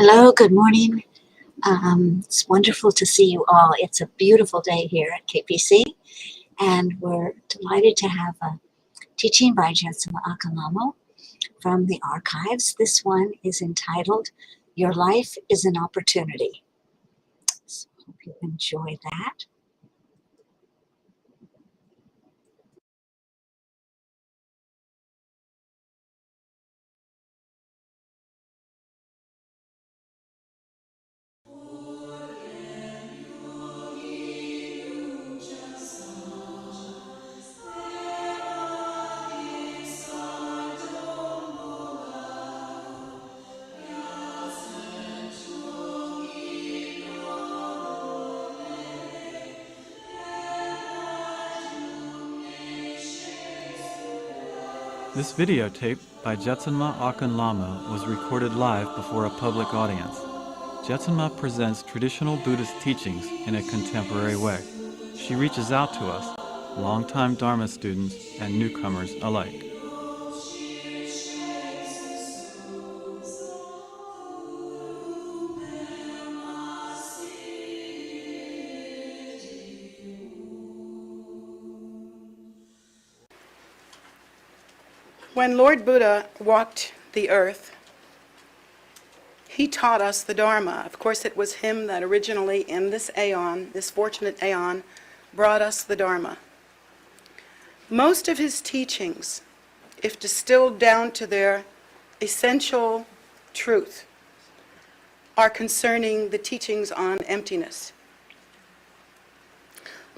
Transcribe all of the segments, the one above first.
Hello, good morning. It's wonderful to see you all. It's a beautiful day here at KPC, and we're delighted to have a teaching by Jetsunma Ahkon from the archives. This one is entitled, Your Life is an Opportunity. So I hope you enjoy that. This videotape by Jetsunma Ahkon Lhamo was recorded live before a public audience. Jetsunma presents traditional Buddhist teachings in a contemporary way. She reaches out to us, longtime Dharma students and newcomers alike. When Lord Buddha walked the earth, he taught us the Dharma. Of course, it was him that originally, in this aeon, this fortunate aeon, brought us the Dharma. Most of his teachings, if distilled down to their essential truth, are concerning the teachings on emptiness.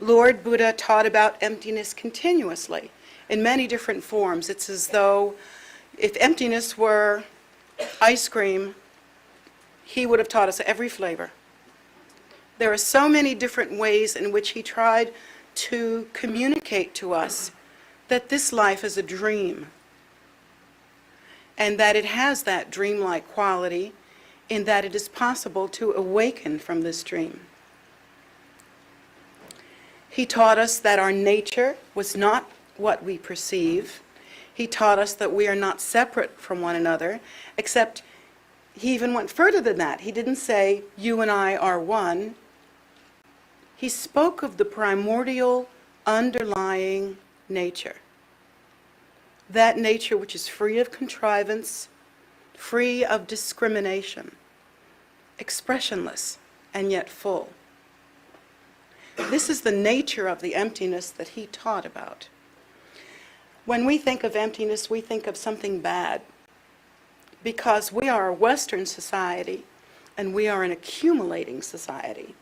Lord Buddha taught about emptiness continuously in many different forms. It's as though if emptiness were ice cream, he would have taught us every flavor. There are so many different ways in which he tried to communicate to us that this life is a dream, and that it has that dreamlike quality in that it is possible to awaken from this dream. He taught us that our nature was not what we perceive. He taught us that we are not separate from one another, except he even went further than that. He didn't say, you and I are one. He spoke of the primordial underlying nature. That nature which is free of contrivance, free of discrimination, expressionless, and yet full. This is the nature of the emptiness that he taught about. When we think of emptiness, we think of something bad, because we are a Western society and we are an accumulating society.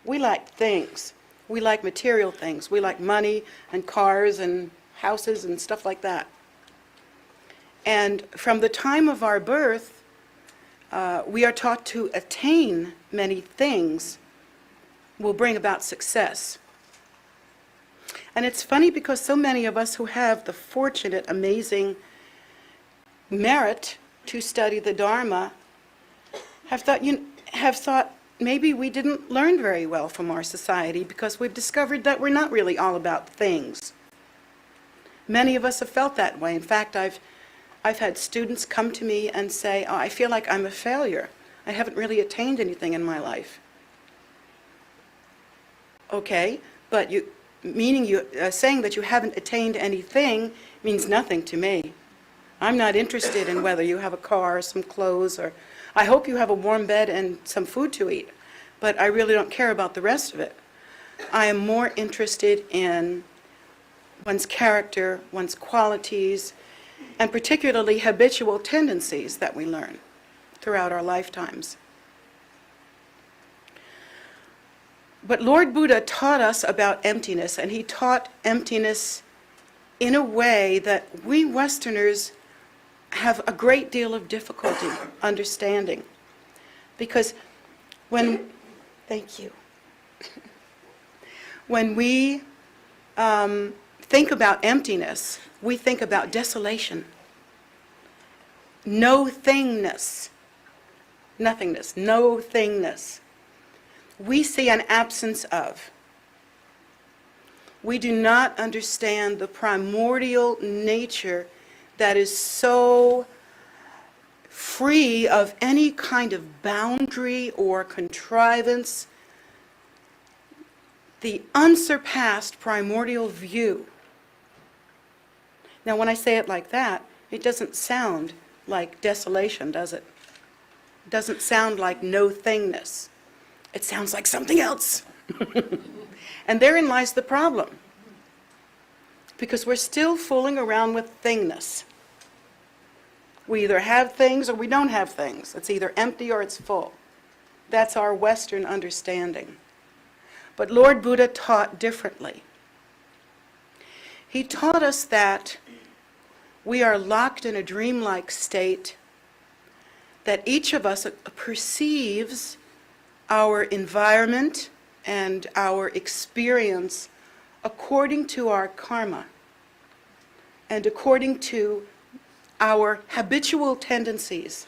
We like things. We like material things. We like money and cars and houses and stuff like that. And from the time of our birth, we are taught to attain many things will bring about success. And it's funny because so many of us who have the fortunate, amazing merit to study the Dharma have thought maybe we didn't learn very well from our society, because we've discovered that we're not really all about things. Many of us have felt that way. In fact, I've had students come to me and say, I feel like I'm a failure. I haven't really attained anything in my life. Okay, but saying that you haven't attained anything means nothing to me. I'm not interested in whether you have a car or some clothes, or I hope you have a warm bed and some food to eat, but I really don't care about the rest of it. I am more interested in one's character, one's qualities, and particularly habitual tendencies that we learn throughout our lifetimes. But Lord Buddha taught us about emptiness, and he taught emptiness in a way that we Westerners have a great deal of difficulty understanding. Because thank you, when we think about emptiness, we think about desolation, no-thingness, nothingness, no-thingness. We see an absence of. We do not understand the primordial nature that is so free of any kind of boundary or contrivance, the unsurpassed primordial view. Now, when I say it like that, it doesn't sound like desolation, does it? It doesn't sound like no thingness. It sounds like something else. And therein lies the problem. Because we're still fooling around with thingness. We either have things or we don't have things. It's either empty or it's full. That's our Western understanding. But Lord Buddha taught differently. He taught us that we are locked in a dreamlike state, that each of us perceives our environment and our experience according to our karma and according to our habitual tendencies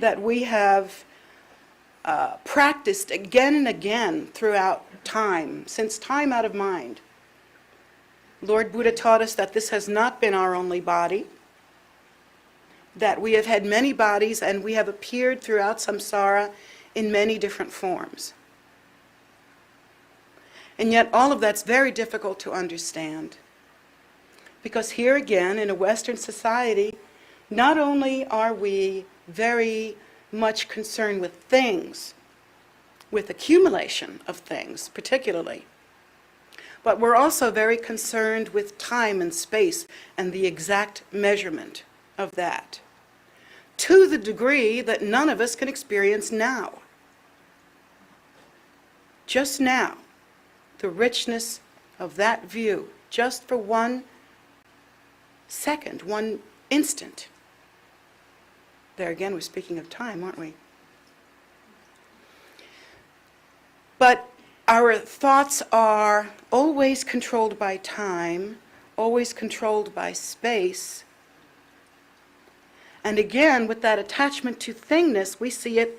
that we have practiced again and again throughout time, since time out of mind. Lord Buddha taught us that this has not been our only body, that we have had many bodies and we have appeared throughout samsara in many different forms. And yet all of that's very difficult to understand. Because here again, in a Western society, not only are we very much concerned with things, with accumulation of things particularly, but we're also very concerned with time and space and the exact measurement of that, to the degree that none of us can experience now. Just now, the richness of that view, just for 1 second, 1 instant. There again, we're speaking of time, aren't we? But our thoughts are always controlled by time, always controlled by space. And again, with that attachment to thingness, we see it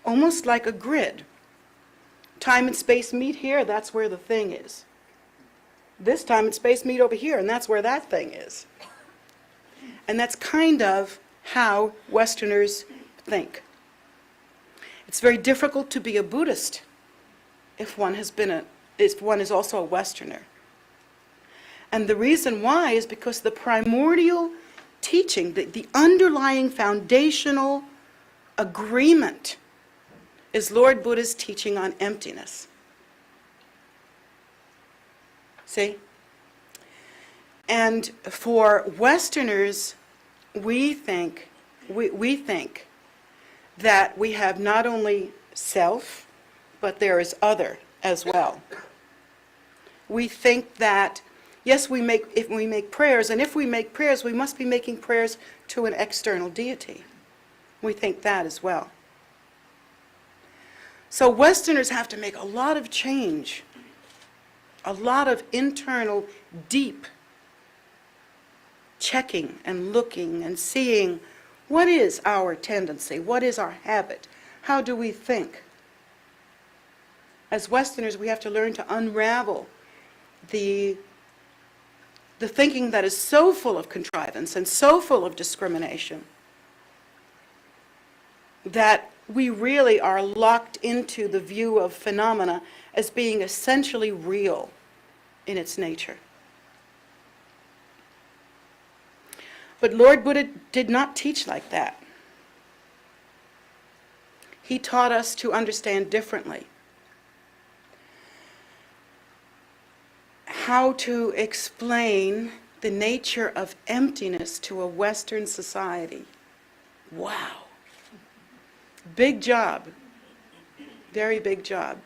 almost like a grid. Time and space meet here, that's where the thing is. This time and space meet over here, and that's where that thing is. And that's kind of how Westerners think. It's very difficult to be a Buddhist if one is also a Westerner. And the reason why is because the primordial teaching, the underlying foundational agreement, is Lord Buddha's teaching on emptiness. See? And for Westerners, we think that we have not only self, but there is other as well. We think that, yes, if we make prayers, and if we make prayers, we must be making prayers to an external deity. We think that as well. So Westerners have to make a lot of change, a lot of internal, deep checking and looking and seeing what is our tendency, what is our habit, how do we think. As Westerners, we have to learn to unravel the thinking that is so full of contrivance and so full of discrimination that we really are locked into the view of phenomena as being essentially real in its nature. But Lord Buddha did not teach like that. He taught us to understand differently. How to explain the nature of emptiness to a Western society. Wow. Big job. Very big job.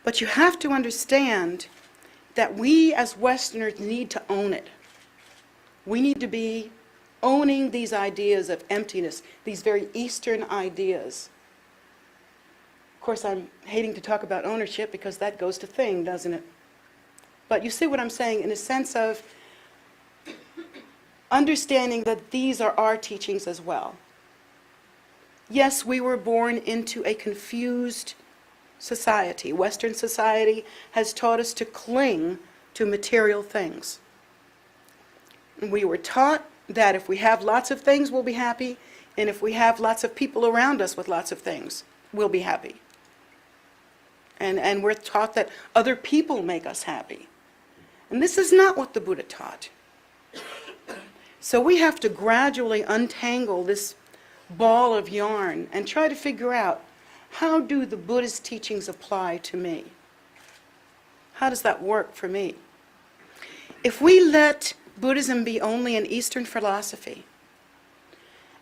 But you have to understand that we as Westerners need to own it. We need to be owning these ideas of emptiness, these very Eastern ideas. Of course, I'm hating to talk about ownership because that goes to thing, doesn't it? But you see what I'm saying in a sense of understanding that these are our teachings as well. Yes, we were born into a confused society. Western society has taught us to cling to material things. We were taught that if we have lots of things, we'll be happy. And if we have lots of people around us with lots of things, we'll be happy. And we're taught that other people make us happy. And this is not what the Buddha taught. So we have to gradually untangle this ball of yarn and try to figure out, how do the Buddha's teachings apply to me? How does that work for me? If we let Buddhism be only an Eastern philosophy,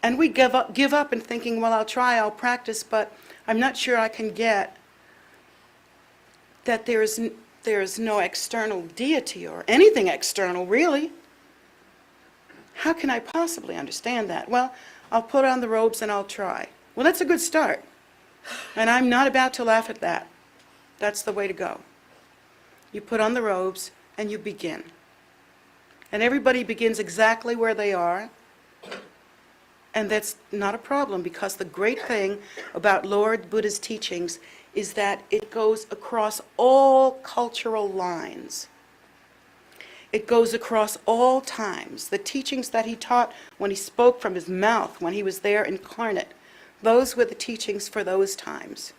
and we give up in thinking, well, I'll try, I'll practice, but I'm not sure I can get that there is no external deity or anything external, really. How can I possibly understand that? Well, I'll put on the robes and I'll try. Well, that's a good start. And I'm not about to laugh at that. That's the way to go. You put on the robes and you begin. And everybody begins exactly where they are. And that's not a problem, because the great thing about Lord Buddha's teachings is that it goes across all cultural lines. It goes across all times. The teachings that he taught when he spoke from his mouth, when he was there incarnate, those were the teachings for those times.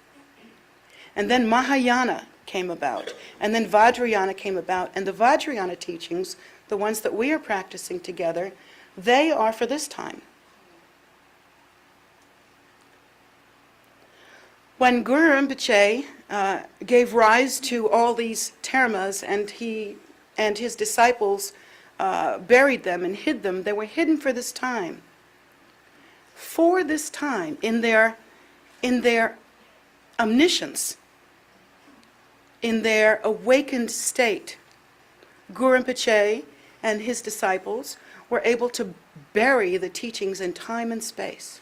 And then Mahayana came about, and then Vajrayana came about, and the Vajrayana teachings, the ones that we are practicing together, they are for this time. When Guru Rinpoche gave rise to all these termas, and he and his disciples buried them and hid them, they were hidden for this time. For this time, in their omniscience, in their awakened state, Guru Rinpoche and his disciples were able to bury the teachings in time and space.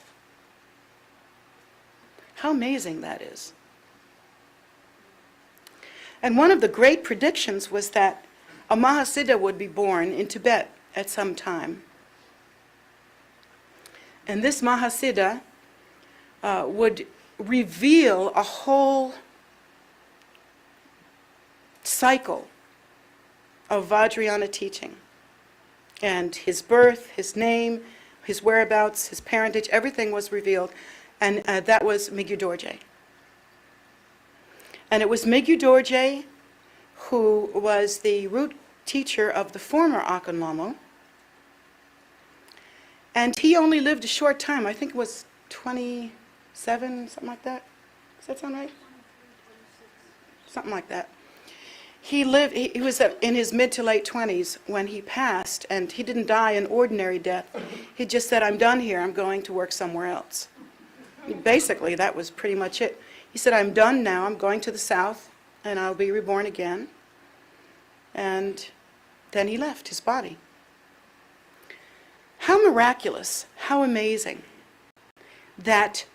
How amazing that is. And one of the great predictions was that a Mahasiddha would be born in Tibet at some time. And this Mahasiddha would reveal a whole cycle of Vajrayana teaching. And his birth, his name, his whereabouts, his parentage, everything was revealed. And that was Migyu Dorje. And it was Migyu Dorje who was the root teacher of the former Ahkon Lhamo. And he only lived a short time. I think it was 27, something like that. Does that sound right? Something like that. He was in his mid to late 20s when he passed, and he didn't die an ordinary death. He just said, I'm done here, I'm going to work somewhere else. Basically, that was pretty much it. He said, I'm done now, I'm going to the south, and I'll be reborn again. And then he left his body. How miraculous, how amazing that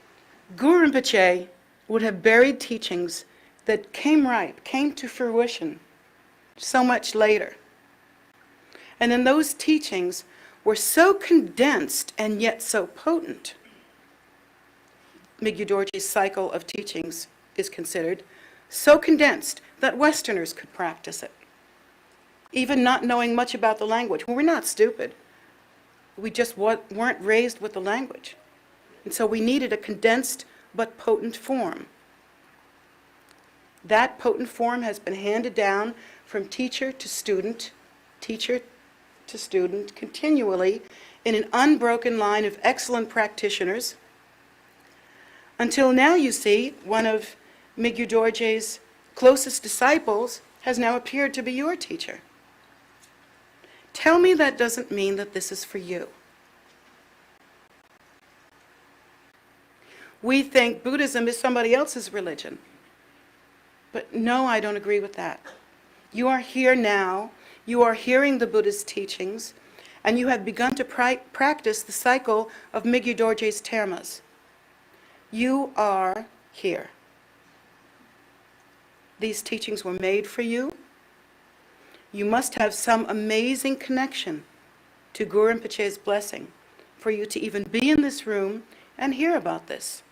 Guru Rinpoche would have buried teachings that came to fruition so much later. And then those teachings were so condensed and yet so potent. Migyu Dorje's cycle of teachings is considered so condensed that Westerners could practice it, even not knowing much about the language. Well, we're not stupid. We just weren't raised with the language. And so we needed a condensed but potent form. That potent form has been handed down from teacher to student, continually in an unbroken line of excellent practitioners, until now, you see, one of Migyu Dorje's closest disciples has now appeared to be your teacher. Tell me that doesn't mean that this is for you. We think Buddhism is somebody else's religion. But no, I don't agree with that. You are here now, you are hearing the Buddha's teachings, and you have begun to practice the cycle of Migyu Dorje's termas. You are here. These teachings were made for you. You must have some amazing connection to Guru Rinpoche's blessing for you to even be in this room and hear about this.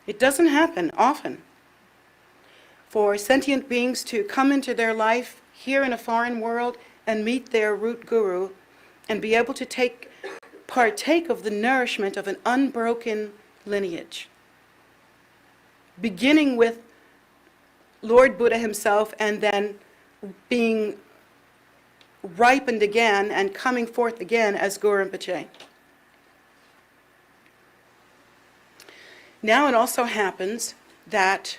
It doesn't happen often for sentient beings to come into their life here in a foreign world and meet their root guru and be able to take partake of the nourishment of an unbroken lineage, beginning with Lord Buddha himself and then being ripened again and coming forth again as Guru Rinpoche. Now it also happens that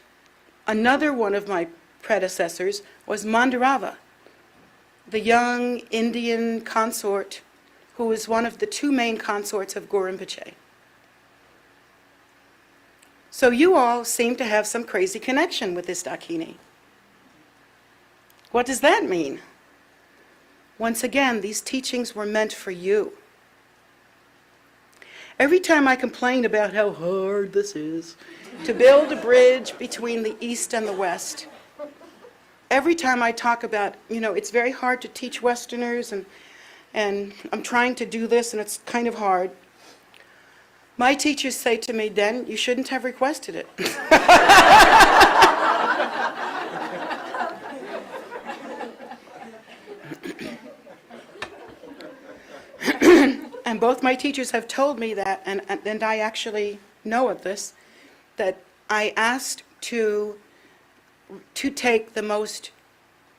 another one of my predecessors was Mandarava, the young Indian consort who was one of the two main consorts of Guru Rinpoche. So you all seem to have some crazy connection with this Dakini. What does that mean? Once again, these teachings were meant for you. Every time I complain about how hard this is to build a bridge between the East and the West, every time I talk about, it's very hard to teach Westerners and I'm trying to do this and it's kind of hard, my teachers say to me, then you shouldn't have requested it. And both my teachers have told me that, and I actually know of this, that I asked to take the most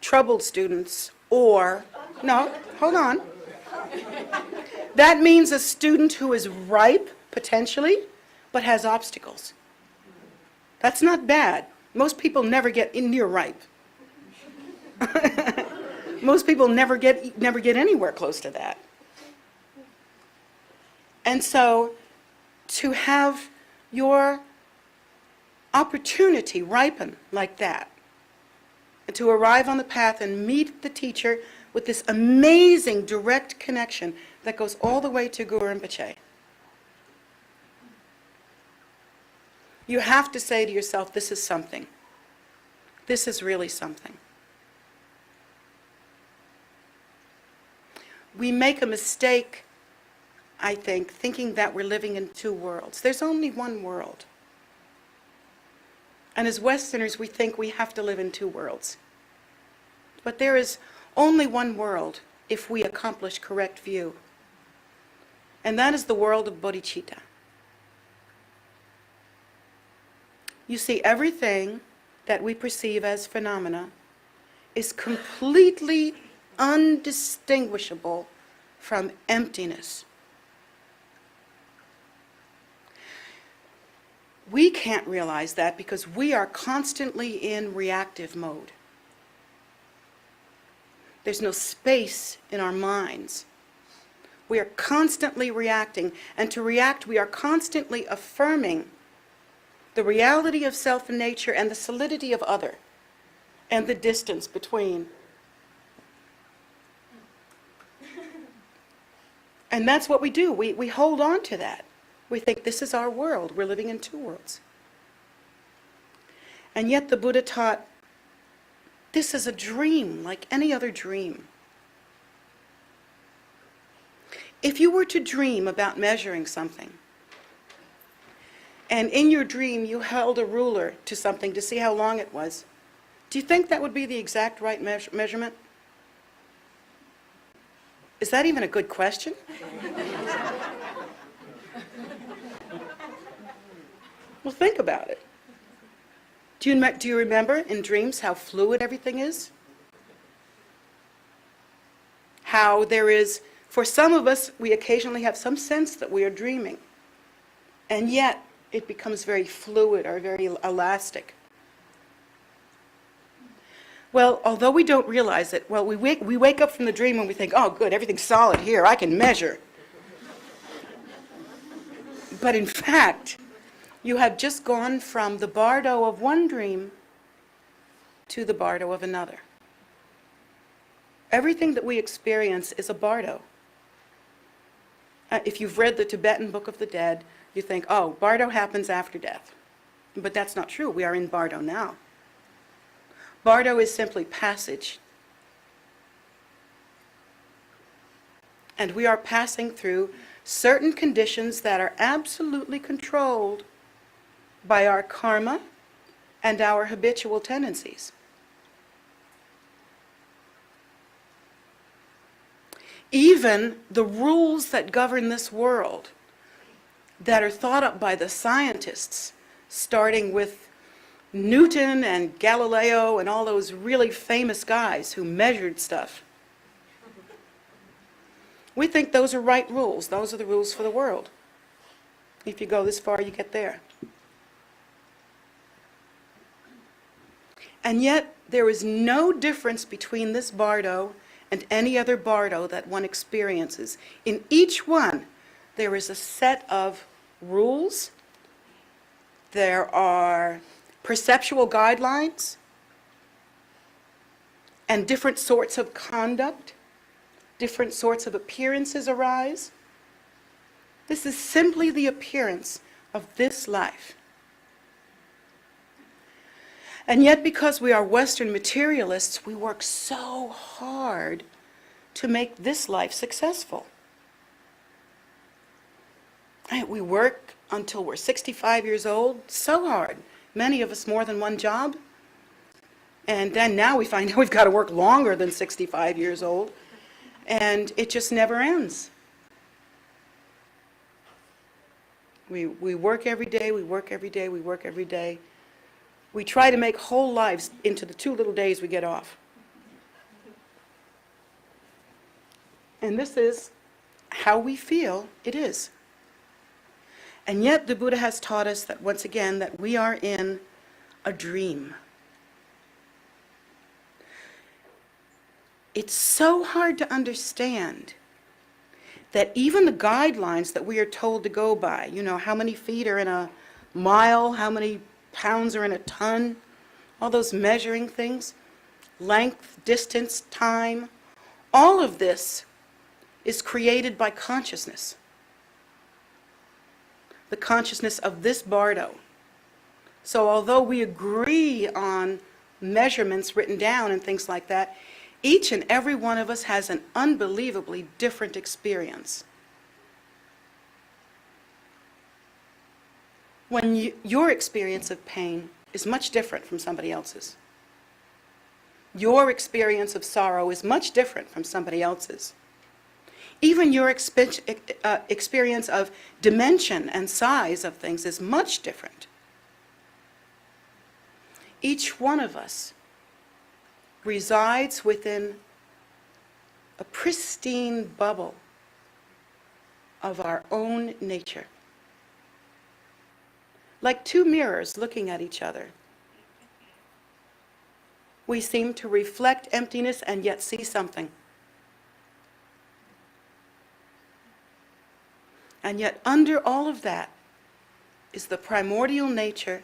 troubled students, or, no, hold on. That means a student who is ripe, potentially, but has obstacles. That's not bad. Most people never get near ripe. Most people never get anywhere close to that. And so, to have your opportunity ripen like that, and to arrive on the path and meet the teacher with this amazing direct connection that goes all the way to Guru Rinpoche, you have to say to yourself, this is something. This is really something. We make a mistake, I think, thinking that we're living in two worlds. There's only one world. And as Westerners, we think we have to live in two worlds. But there is only one world if we accomplish correct view. And that is the world of bodhicitta. You see, everything that we perceive as phenomena is completely undistinguishable from emptiness. We can't realize that because we are constantly in reactive mode. There's no space in our minds. We are constantly reacting, and to react, we are constantly affirming the reality of self and nature and the solidity of other, and the distance between. And that's what we do. We hold on to that. We think this is our world. We're living in two worlds. And yet the Buddha taught, this is a dream like any other dream. If you were to dream about measuring something, and in your dream you held a ruler to something to see how long it was, do you think that would be the exact right measurement? Is that even a good question? Well, think about it. Do you remember in dreams how fluid everything is? How there is, for some of us, we occasionally have some sense that we are dreaming. And yet, it becomes very fluid or very elastic. Well, although we don't realize it, well, we wake up from the dream and we think, oh, good, everything's solid here, I can measure. But in fact, you have just gone from the bardo of one dream to the bardo of another. Everything that we experience is a bardo. If you've read the Tibetan Book of the Dead, you think, oh, bardo happens after death. But that's not true. We are in bardo now. Bardo is simply passage. And we are passing through certain conditions that are absolutely controlled by our karma and our habitual tendencies. Even the rules that govern this world, that are thought up by the scientists, starting with Newton and Galileo and all those really famous guys who measured stuff. We think those are right rules. Those are the rules for the world. If you go this far, you get there. And yet, there is no difference between this bardo and any other bardo that one experiences. In each one, there is a set of rules. There are perceptual guidelines and different sorts of conduct. Different sorts of appearances arise. This is simply the appearance of this life. And yet, because we are Western materialists, we work so hard to make this life successful. We work until we're 65 years old, so hard. Many of us more than one job. And then now we find out we've got to work longer than 65 years old. And it just never ends. We work every day, we work every day, we work every day. We try to make whole lives into the 2 little days we get off. And this is how we feel it is. And yet the Buddha has taught us that, once again, that we are in a dream. It's so hard to understand that even the guidelines that we are told to go by, how many feet are in a mile, how many pounds are in a ton, all those measuring things, length, distance, time, all of this is created by consciousness. The consciousness of this bardo. So although we agree on measurements written down and things like that, each and every one of us has an unbelievably different experience. When your experience of pain is much different from somebody else's. Your experience of sorrow is much different from somebody else's. Even your experience of dimension and size of things is much different. Each one of us resides within a pristine bubble of our own nature. Like 2 mirrors looking at each other. We seem to reflect emptiness and yet see something. And yet under all of that is the primordial nature,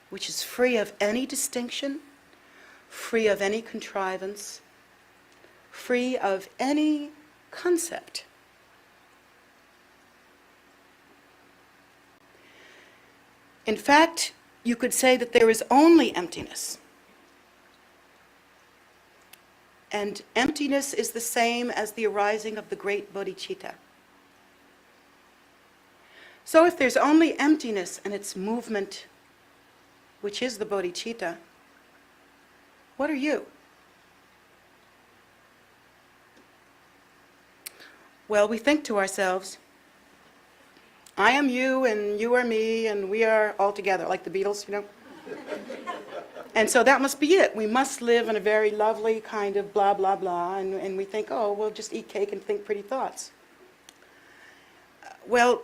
which is free of any distinction, free of any contrivance, free of any concept. In fact, you could say that there is only emptiness. And emptiness is the same as the arising of the great bodhicitta. So if there's only emptiness and its movement, which is the bodhicitta, what are you? Well, we think to ourselves, I am you and you are me and we are all together, like the Beatles, And so that must be it. We must live in a very lovely kind of blah, blah, blah. And we think, oh, we'll just eat cake and think pretty thoughts. Well,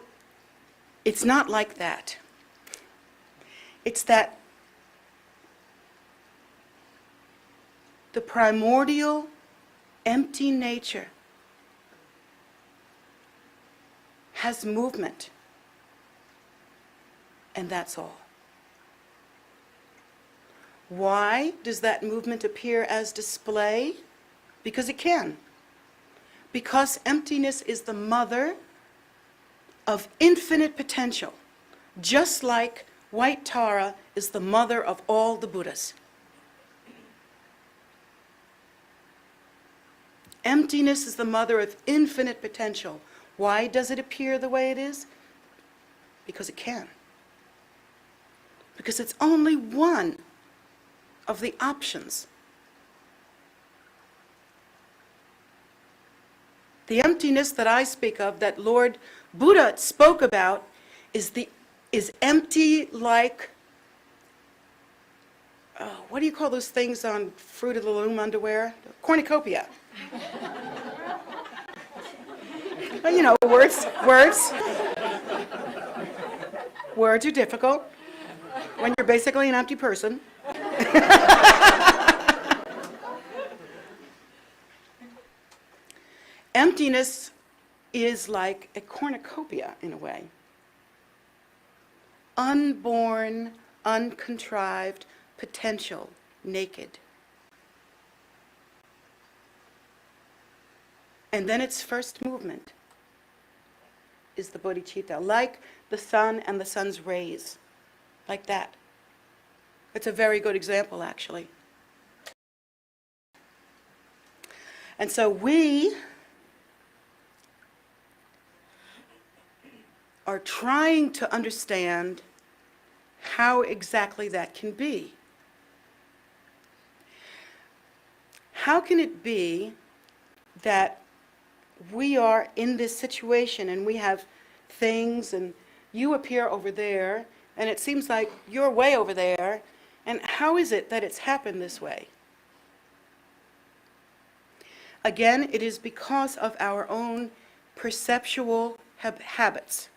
it's not like that. It's that the primordial, empty nature has movement. And that's all. Why does that movement appear as display? Because it can. Because emptiness is the mother of infinite potential, just like white Tara is the mother of all the Buddhas. Emptiness is the mother of infinite potential. Why does it appear the way it is? Because it can. Because it's only one of the options. The emptiness that I speak of, that Lord Buddha spoke about, is empty like, what do you call those things on Fruit of the Loom underwear? Cornucopia. Well, you know, words. Words are difficult when you're basically an empty person. Emptiness is like a cornucopia in a way. Unborn, uncontrived, potential, naked. And then its first movement is the bodhicitta, like the sun and the sun's rays, like that. It's a very good example, actually. And so we are trying to understand how exactly that can be. How can it be that we are in this situation and we have things and you appear over there and it seems like you're way over there, and how is it that it's happened this way? Again, it is because of our own perceptual habits,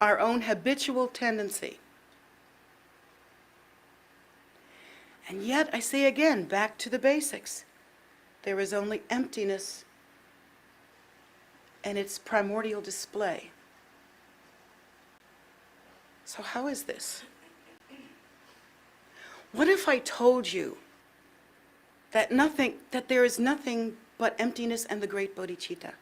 our own habitual tendency. And yet, I say again, back to the basics. There is only emptiness and its primordial display. So how is this? What if I told you that there is nothing but emptiness and the great bodhicitta?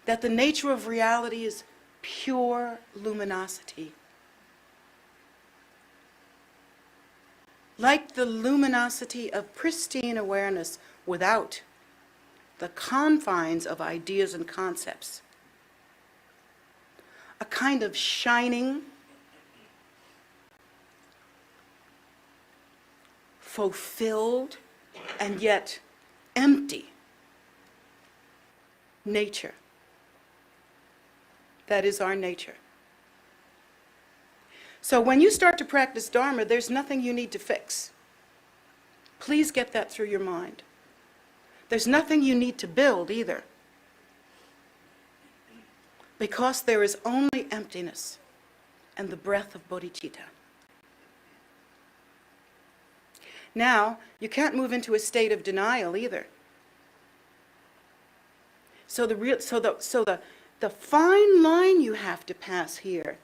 That the nature of reality is pure luminosity. Like the luminosity of pristine awareness without the confines of ideas and concepts. A kind of shining, fulfilled, and yet empty nature. That is our nature. So when you start to practice Dharma, there's nothing you need to fix. Please get that through your mind. There's nothing you need to build either. Because there is only emptiness and the breath of bodhicitta. Now, you can't move into a state of denial either. So the fine line you have to pass here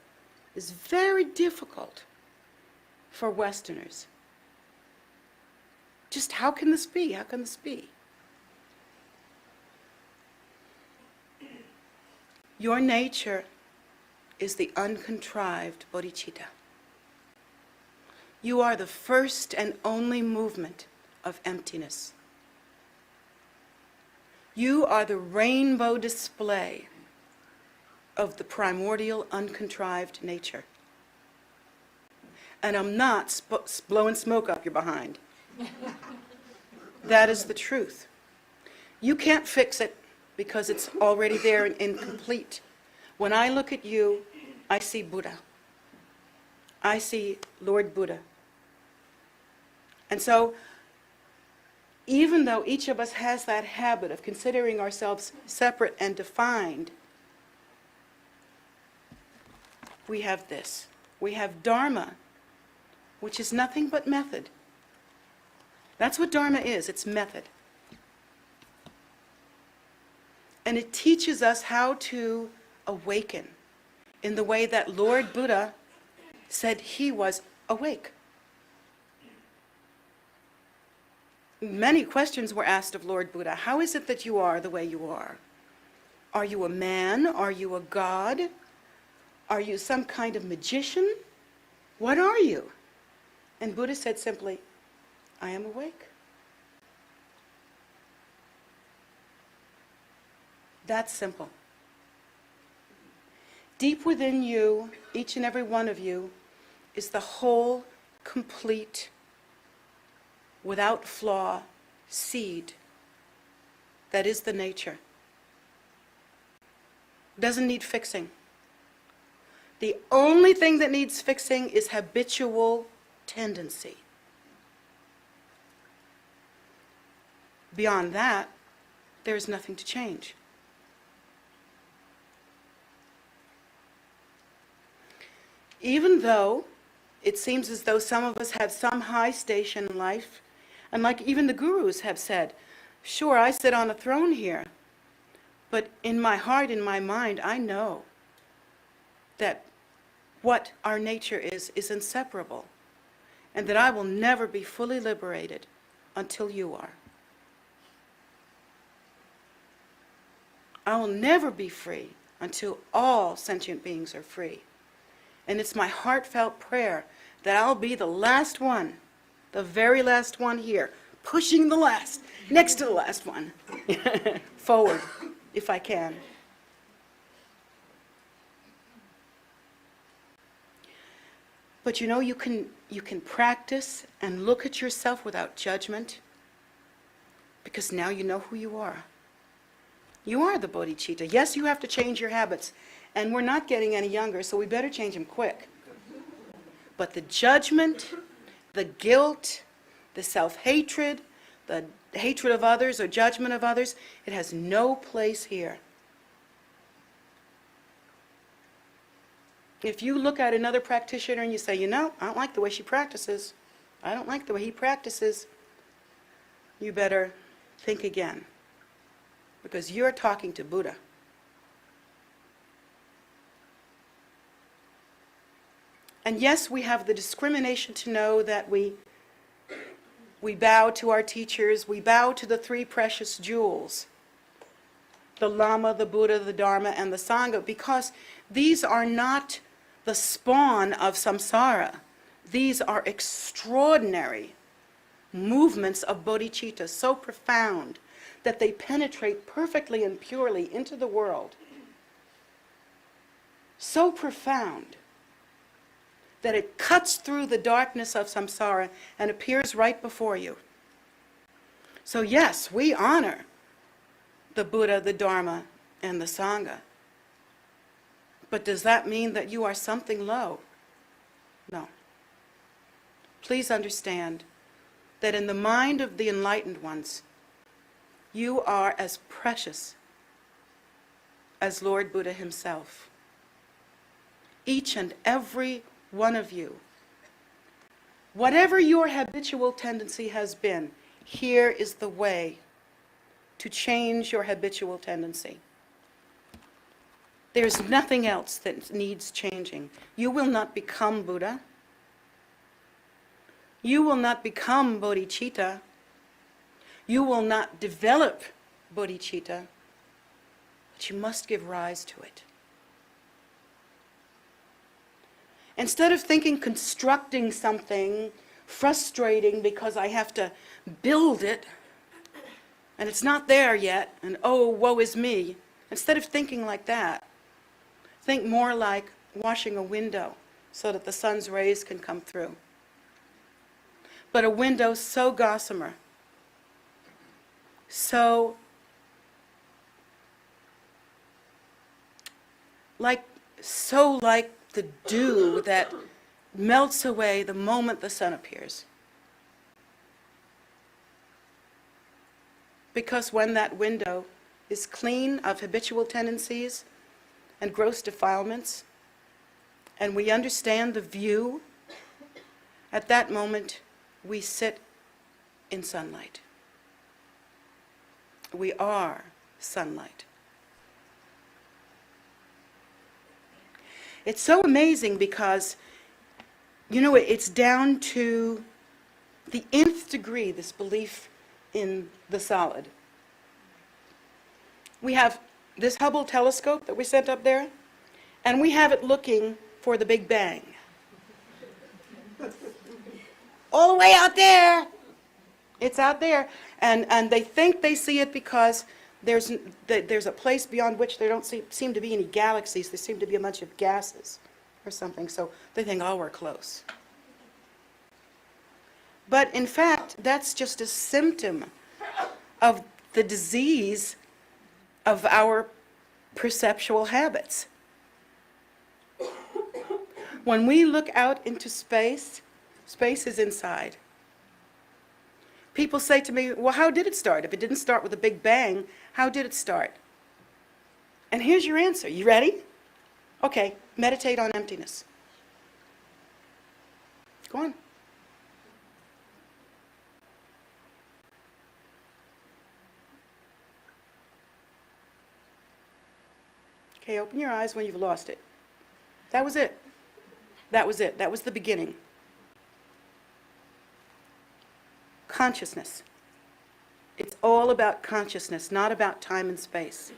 is very difficult for Westerners. Just how can this be? How can this be? Your nature is the uncontrived bodhicitta. You are the first and only movement of emptiness. You are the rainbow display of the primordial, uncontrived nature. And I'm not blowing smoke up your behind. That is the truth. You can't fix it because it's already there and incomplete. When I look at you, I see Buddha. I see Lord Buddha. And so, even though each of us has that habit of considering ourselves separate and defined, we have this. We have Dharma, which is nothing but method. That's what Dharma is, it's method. And it teaches us how to awaken in the way that Lord Buddha said he was awake. Many questions were asked of Lord Buddha. How is it that you are the way you are? Are you a man? Are you a god? Are you some kind of magician? What are you? And Buddha said simply, I am awake. That's simple. Deep within you, each and every one of you, is the whole, complete, without flaw, seed that is the nature. Doesn't need fixing. The only thing that needs fixing is habitual tendency. Beyond that, there is nothing to change. Even though it seems as though some of us have some high station in life, and like even the gurus have said, sure, I sit on a throne here, but in my heart, in my mind, I know that what our nature is inseparable, and that I will never be fully liberated until you are. I will never be free until all sentient beings are free. And it's my heartfelt prayer that I'll be the last one, the very last one here, pushing the last, next to the last one, forward, if I can. But you know, you can practice and look at yourself without judgment, because now you know who you are. You are the bodhicitta. Yes, you have to change your habits. And we're not getting any younger, so we better change them quick. But the judgment, the guilt, the self-hatred, the hatred of others or judgment of others, it has no place here. If you look at another practitioner and you say, you know, I don't like the way she practices, I don't like the way he practices, you better think again. Because you're talking to Buddha. And yes, we have the discrimination to know that we bow to our teachers, we bow to the three precious jewels, the Lhama, the Buddha, the Dharma, and the Sangha, because these are not the spawn of samsara. These are extraordinary movements of bodhicitta, so profound that they penetrate perfectly and purely into the world. So profound that it cuts through the darkness of samsara and appears right before you. So yes, we honor the Buddha, the Dharma, and the Sangha. But does that mean that you are something low? No. Please understand that in the mind of the enlightened ones, you are as precious as Lord Buddha himself. Each and every one of you. Whatever your habitual tendency has been, here is the way to change your habitual tendency. There's nothing else that needs changing. You will not become Buddha. You will not become bodhicitta. You will not develop bodhicitta, but you must give rise to it. Instead of constructing something frustrating because I have to build it, and it's not there yet, and oh, woe is me, instead of thinking like that, think more like washing a window so that the sun's rays can come through. But a window so gossamer, so like the dew that melts away the moment the sun appears. Because when that window is clean of habitual tendencies and gross defilements, and we understand the view, at that moment we sit in sunlight. We are sunlight. It's so amazing because, you know, it's down to the nth degree, this belief in the solid. We have this Hubble telescope that we sent up there, and we have it looking for the Big Bang. All the way out there. It's out there. And they think they see it because there's a place beyond which there don't seem to be any galaxies. There seem to be a bunch of gases or something. So they think, oh, we're close. But in fact, that's just a symptom of the disease of our perceptual habits. When we look out into space, space is inside. People say to me, well, how did it start? If it didn't start with a big bang, how did it start? And here's your answer. You ready? Okay, meditate on emptiness. Go on. Okay, open your eyes when you've lost it. That was it. That was it. That was the beginning. Consciousness. It's all about consciousness, not about time and space.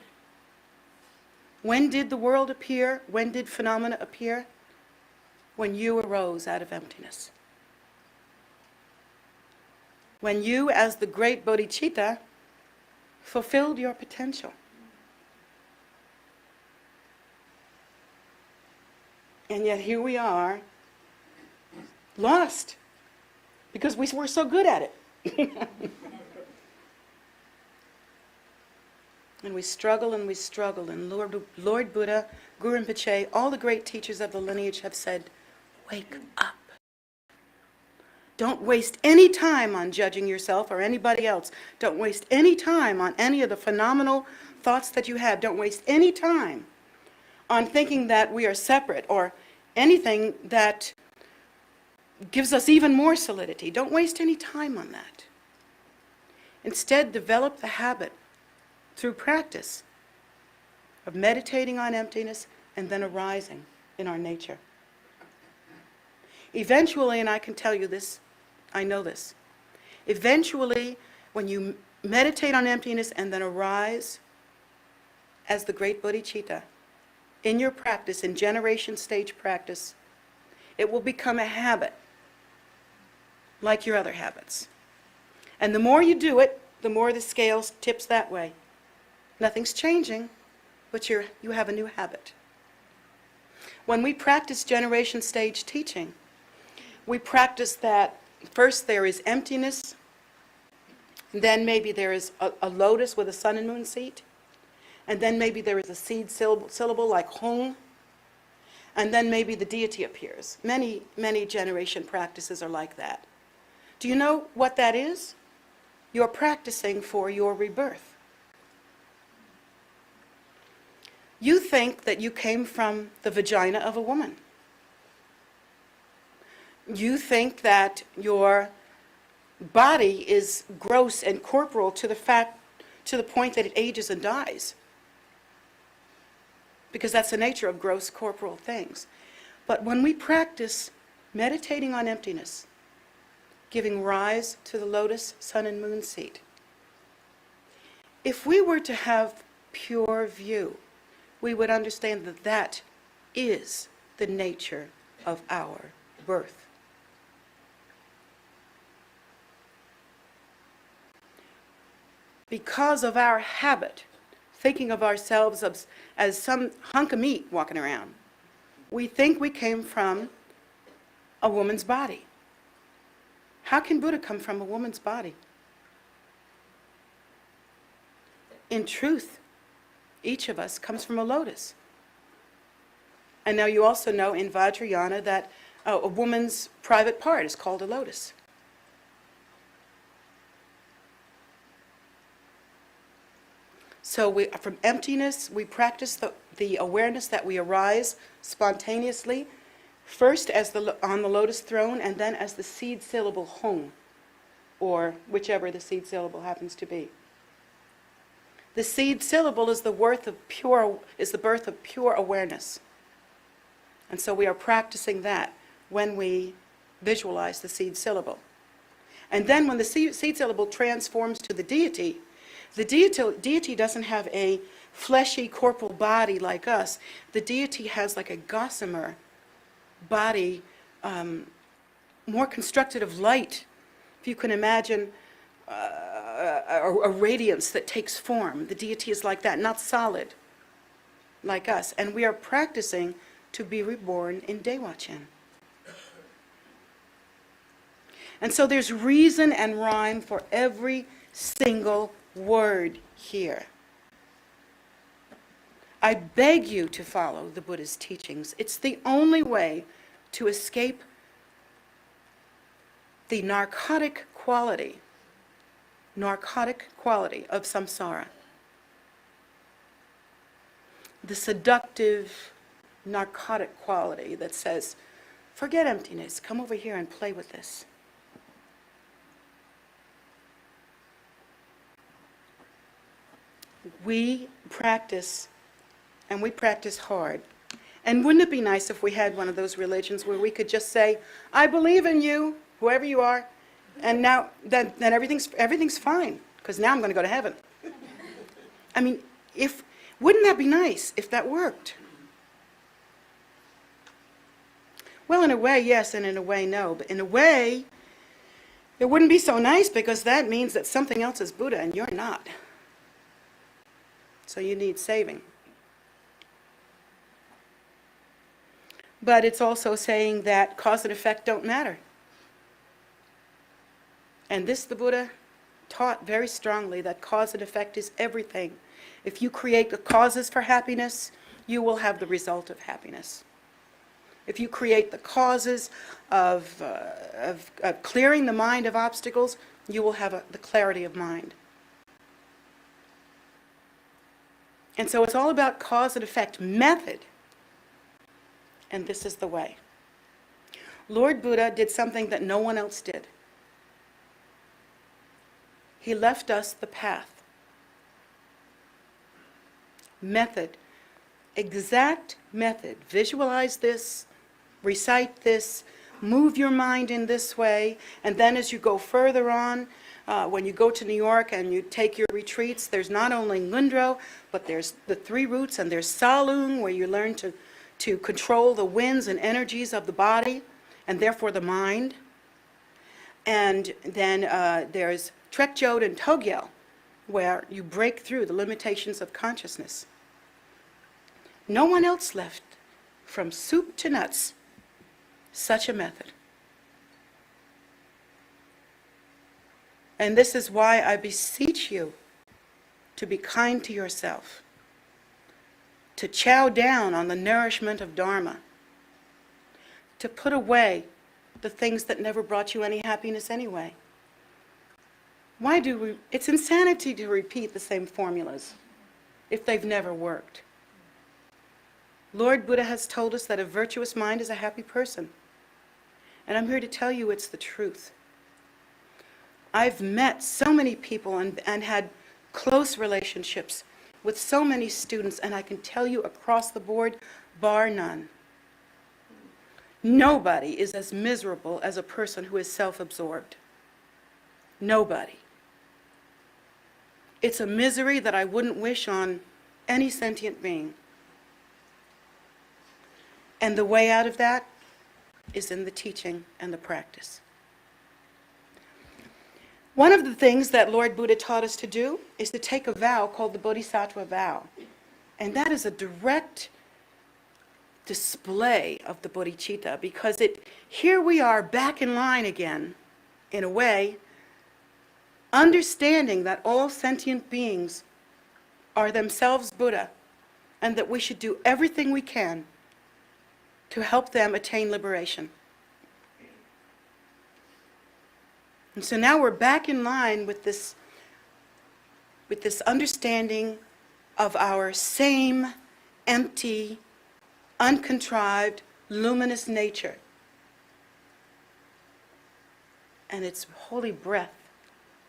When did the world appear? When did phenomena appear? When you arose out of emptiness. When you, as the great Bodhichitta, fulfilled your potential. And yet here we are, lost, because we were so good at it. And we struggle and we struggle. And Lord Buddha, Guru Rinpoche, all the great teachers of the lineage have said, wake up. Don't waste any time on judging yourself or anybody else. Don't waste any time on any of the phenomenal thoughts that you have. Don't waste any time on thinking that we are separate or anything that gives us even more solidity. Don't waste any time on that. Instead, develop the habit through practice of meditating on emptiness and then arising in our nature. Eventually, and I can tell you this, I know this, eventually when you meditate on emptiness and then arise as the great Bodhichitta, in your practice, in generation stage practice, it will become a habit, like your other habits. And the more you do it, the more the scale tips that way. Nothing's changing, but you have a new habit. When we practice generation stage teaching, we practice that first there is emptiness, then maybe there is a lotus with a sun and moon seat, and then maybe there is a seed syllable like Hong, and then maybe the deity appears. Many, many generation practices are like that. Do you know what that is? You're practicing for your rebirth. You think that you came from the vagina of a woman. You think that your body is gross and corporal to the point that it ages and dies. Because that's the nature of gross corporal things. But when we practice meditating on emptiness, giving rise to the lotus, sun, and moon seat, if we were to have pure view, we would understand that that is the nature of our birth. Because of our habit, thinking of ourselves as some hunk of meat walking around, we think we came from a woman's body. How can Buddha come from a woman's body? In truth, each of us comes from a lotus. And now you also know in Vajrayana that a woman's private part is called a lotus. So from emptiness, we practice the awareness that we arise spontaneously, first as on the lotus throne, and then as the seed syllable Hong, or whichever the seed syllable happens to be. The seed syllable is the birth of pure awareness. And so we are practicing that when we visualize the seed syllable. And then when the seed syllable transforms to the deity doesn't have a fleshy corporal body like us. The deity has like a gossamer body, more constructed of light. If you can imagine a radiance that takes form. The deity is like that, not solid like us. And we are practicing to be reborn in Dewa-chan. And so there's reason and rhyme for every single word here. I beg you to follow the Buddha's teachings. It's the only way to escape the narcotic quality of samsara. The seductive, narcotic quality that says, forget emptiness, come over here and play with this. We practice, and we practice hard. And wouldn't it be nice if we had one of those religions where we could just say, I believe in you, whoever you are, and now then everything's fine, because now I'm going to go to heaven. I mean, wouldn't that be nice if that worked? Well, in a way, yes, and in a way, no. But in a way, it wouldn't be so nice because that means that something else is Buddha and you're not. So you need saving. But it's also saying that cause and effect don't matter. And this, the Buddha taught very strongly that cause and effect is everything. If you create the causes for happiness, you will have the result of happiness. If you create the causes of clearing the mind of obstacles, you will have the clarity of mind. And so it's all about cause and effect, method. And this is the way. Lord Buddha did something that no one else did. He left us the path. Method. Exact method. Visualize this, recite this, move your mind in this way, and then as you go further on, when you go to New York and you take your retreats, there's not only Ngundro, but there's the 3 roots, and there's Salung, where you learn to control the winds and energies of the body, and therefore the mind. And then there's Trekjod and Togyal, where you break through the limitations of consciousness. No one else left, from soup to nuts, such a method. And this is why I beseech you to be kind to yourself, to chow down on the nourishment of Dharma, to put away the things that never brought you any happiness anyway. It's insanity to repeat the same formulas if they've never worked. Lord Buddha has told us that a virtuous mind is a happy person. And I'm here to tell you it's the truth. I've met so many people and had close relationships with so many students, and I can tell you across the board, bar none, nobody is as miserable as a person who is self-absorbed. Nobody. It's a misery that I wouldn't wish on any sentient being. And the way out of that is in the teaching and the practice. One of the things that Lord Buddha taught us to do is to take a vow called the Bodhisattva vow. And that is a direct display of the bodhicitta, because here we are back in line again, in a way, understanding that all sentient beings are themselves Buddha, and that we should do everything we can to help them attain liberation. And so now we're back in line with this understanding of our same empty, uncontrived, luminous nature. And its holy breath,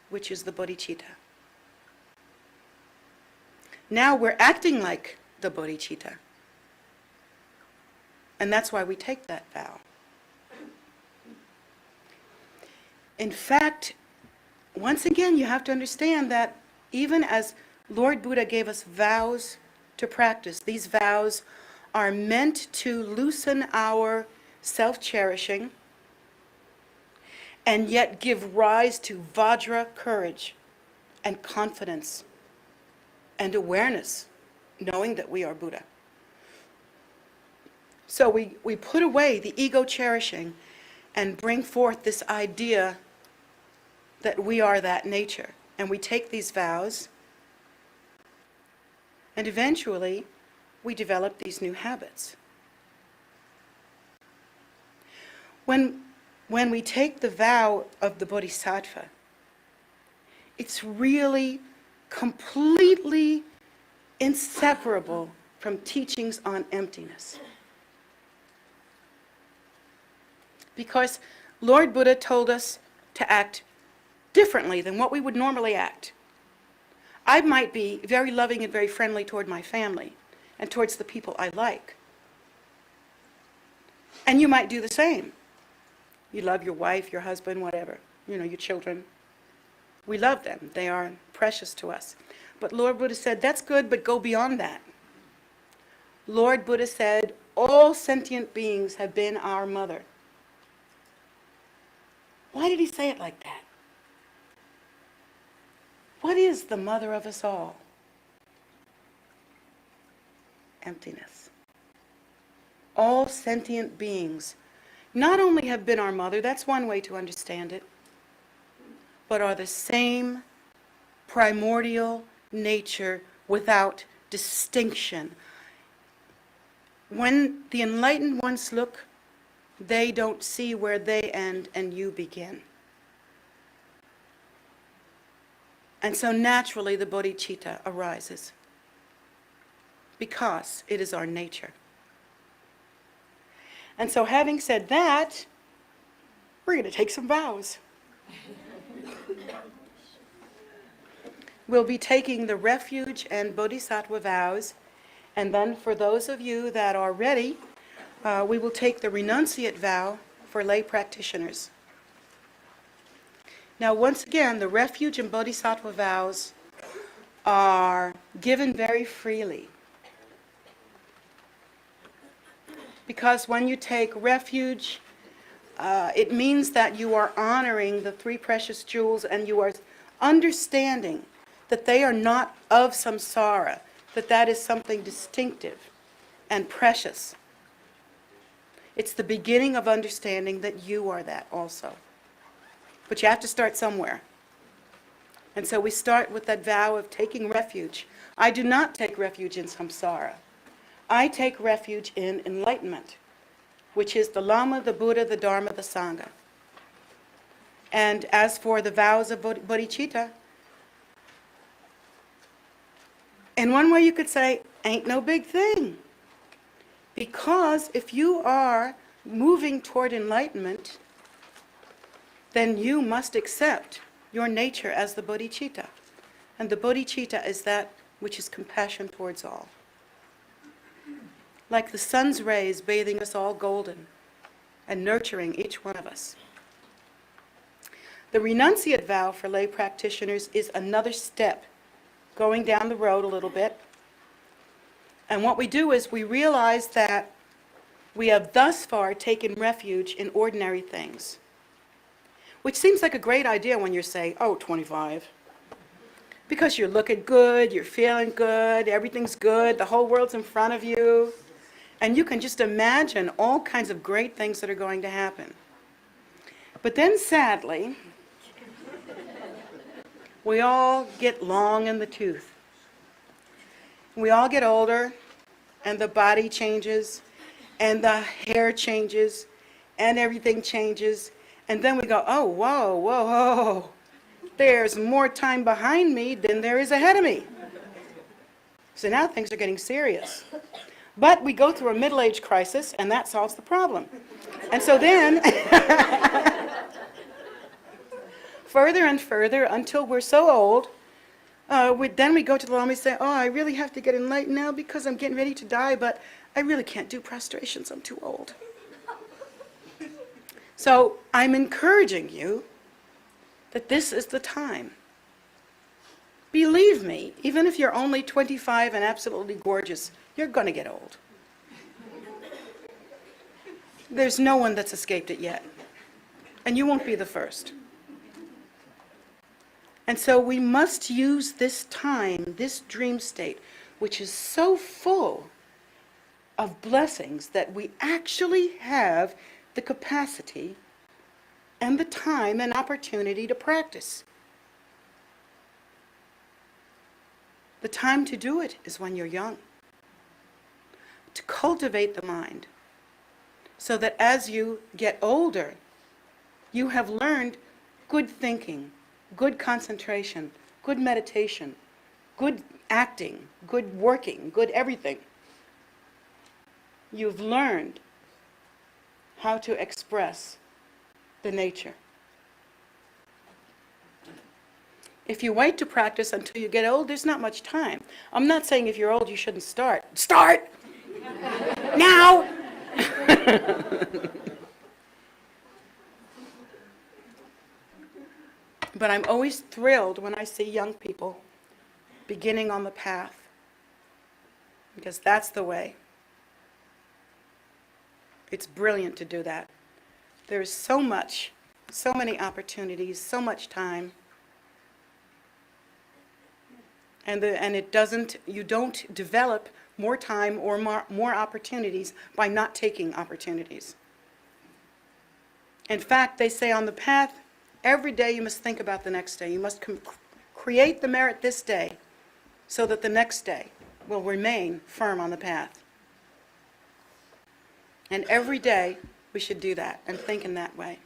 which is the bodhicitta. Now we're acting like the bodhicitta. And that's why we take that vow. In fact, once again, you have to understand that even as Lord Buddha gave us vows to practice, these vows are meant to loosen our self-cherishing and yet give rise to Vajra courage and confidence and awareness, knowing that we are Buddha. So we put away the ego cherishing and bring forth this idea that we are that nature. and we take these vows, and eventually we develop these new habits. When we take the vow of the Bodhisattva, it's really completely inseparable from teachings on emptiness. Because Lord Buddha told us to act differently than what we would normally act. I might be very loving and very friendly toward my family and towards the people I like. And you might do the same. You love your wife, your husband, whatever, your children. We love them. They are precious to us. But Lord Buddha said, that's good, but go beyond that. Lord Buddha said, all sentient beings have been our mother. Why did he say it like that? What is the mother of us all? Emptiness. All sentient beings not only have been our mother, that's one way to understand it, but are the same primordial nature without distinction. When the enlightened ones look, they don't see where they end and you begin. And so naturally the bodhicitta arises because it is our nature. And so having said that, we're going to take some vows. We'll be taking the refuge and bodhisattva vows, and then for those of you that are ready, we will take the renunciate vow for lay practitioners. Now once again, the refuge and bodhisattva vows are given very freely. Because when you take refuge, it means that you are honoring the three precious jewels and you are understanding that they are not of samsara, that is something distinctive and precious. It's the beginning of understanding that you are that also. But you have to start somewhere. And so we start with that vow of taking refuge. I do not take refuge in samsara. I take refuge in enlightenment, which is the Lhamo, the Buddha, the Dharma, the Sangha. And as for the vows of Bodhichitta, in one way you could say, ain't no big thing. Because if you are moving toward enlightenment, then you must accept your nature as the bodhicitta. And the bodhicitta is that which is compassion towards all. Like the sun's rays bathing us all golden and nurturing each one of us. The renunciate vow for lay practitioners is another step, going down the road a little bit. And what we do is we realize that we have thus far taken refuge in ordinary things, which seems like a great idea when you're, say, 25. Because you're looking good, you're feeling good, everything's good, the whole world's in front of you, and you can just imagine all kinds of great things that are going to happen. But then sadly, we all get long in the tooth. We all get older, and the body changes, and the hair changes, and everything changes, and then we go, oh, whoa, whoa, whoa, there's more time behind me than there is ahead of me. So now things are getting serious. But we go through a middle-age crisis, and that solves the problem. And so then, further and further, until we're so old, then we go to the Lhamo and say, oh, I really have to get enlightened now because I'm getting ready to die, but I really can't do prostrations, I'm too old. So I'm encouraging you that this is the time. Believe me, even if you're only 25 and absolutely gorgeous, you're going to get old. There's no one that's escaped it yet. And you won't be the first. And so we must use this time, this dream state, which is so full of blessings that we actually have the capacity and the time and opportunity to practice. The time to do it is when you're young. To cultivate the mind so that as you get older, you have learned good thinking, good concentration, good meditation, good acting, good working, good everything. You've learned how to express the nature. If you wait to practice until you get old, there's not much time. I'm not saying if you're old you shouldn't start. Start! Now! But I'm always thrilled when I see young people beginning on the path, because that's the way. It's brilliant to do that. There's so much, so many opportunities, so much time. And you don't develop more time or more opportunities by not taking opportunities. In fact, they say on the path, every day you must think about the next day. You must create the merit this day so that the next day will remain firm on the path. And every day we should do that and think in that way.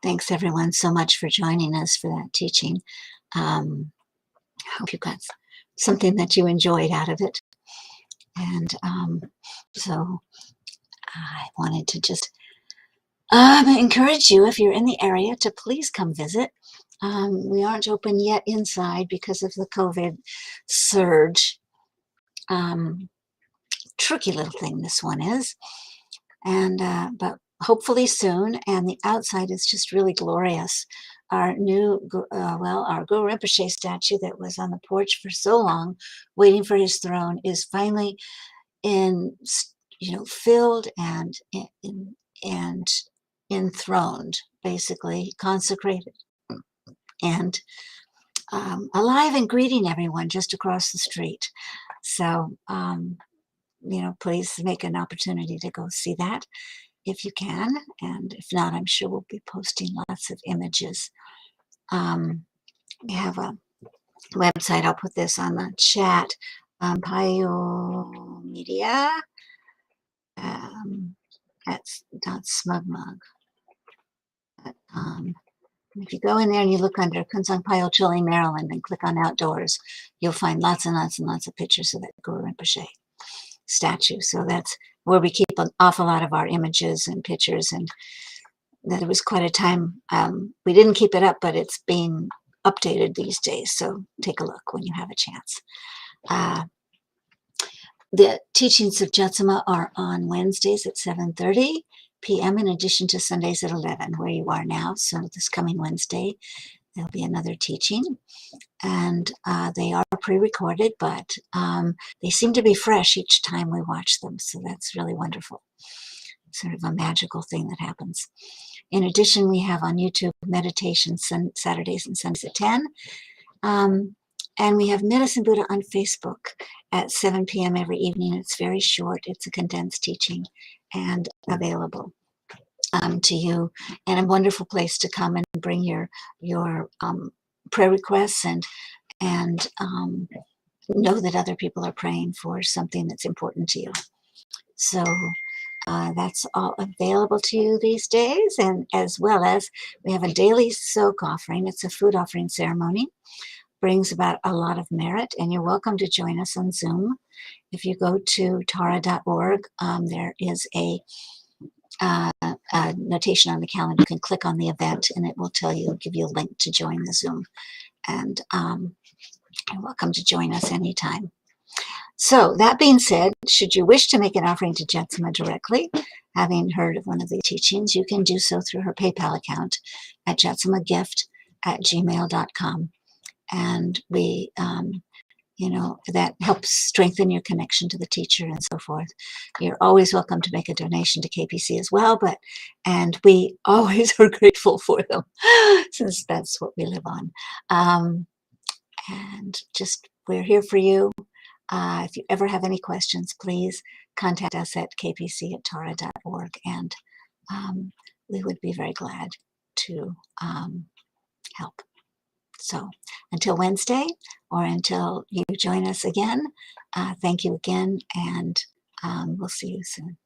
Thanks everyone so much for joining us for that teaching. I hope you got something that you enjoyed out of it. And so I wanted to just encourage you, if you're in the area, to please come visit. We aren't open yet inside because of the COVID surge. Tricky little thing this one is. And but hopefully soon, and the outside is just really glorious. Our new, our Guru Rinpoche statue that was on the porch for so long, waiting for his throne, is finally filled and enthroned, basically consecrated, and alive and greeting everyone just across the street. So, please make an opportunity to go see that if you can, and if not, I'm sure we'll be posting lots of images. We have a website. I'll put this on the chat. Payo Media. That's .smugmug. If you go in there and you look under Kunsang Payo Chile, Maryland, and click on Outdoors, you'll find lots and lots and lots of pictures of that Guru Rinpoche statue. So that's where we keep an awful lot of our images and pictures, and that it was quite a time. We didn't keep it up, but it's been updated these days, so take a look when you have a chance. The teachings of Jetsunma are on Wednesdays at 7:30 p.m. in addition to Sundays at 11, where you are now. So this coming Wednesday, there'll be another teaching. And they are pre-recorded, but they seem to be fresh each time we watch them. So that's really wonderful. Sort of a magical thing that happens. In addition, we have on YouTube meditation Saturdays and Sundays at 10. And we have Medicine Buddha on Facebook at 7 p.m. every evening. It's very short. It's a condensed teaching and available to you. And a wonderful place to come and bring your prayer requests and know that other people are praying for something that's important to you. So that's all available to you these days. And as well as we have a daily soak offering. It's a food offering ceremony. Brings about a lot of merit, and you're welcome to join us on Zoom. If you go to tara.org, there is a notation on the calendar. You can click on the event and it will give you a link to join the Zoom. And you're welcome to join us anytime. So that being said, should you wish to make an offering to Jetsunma directly, having heard of one of the teachings, you can do so through her PayPal account at jetsumagift@gmail.com. And we, that helps strengthen your connection to the teacher and so forth. You're always welcome to make a donation to KPC as well, and we always are grateful for them since that's what we live on. And just, we're here for you. If you ever have any questions, please contact us at kpc@tara.org, and we would be very glad to help. So until Wednesday, or until you join us again, thank you again, and we'll see you soon.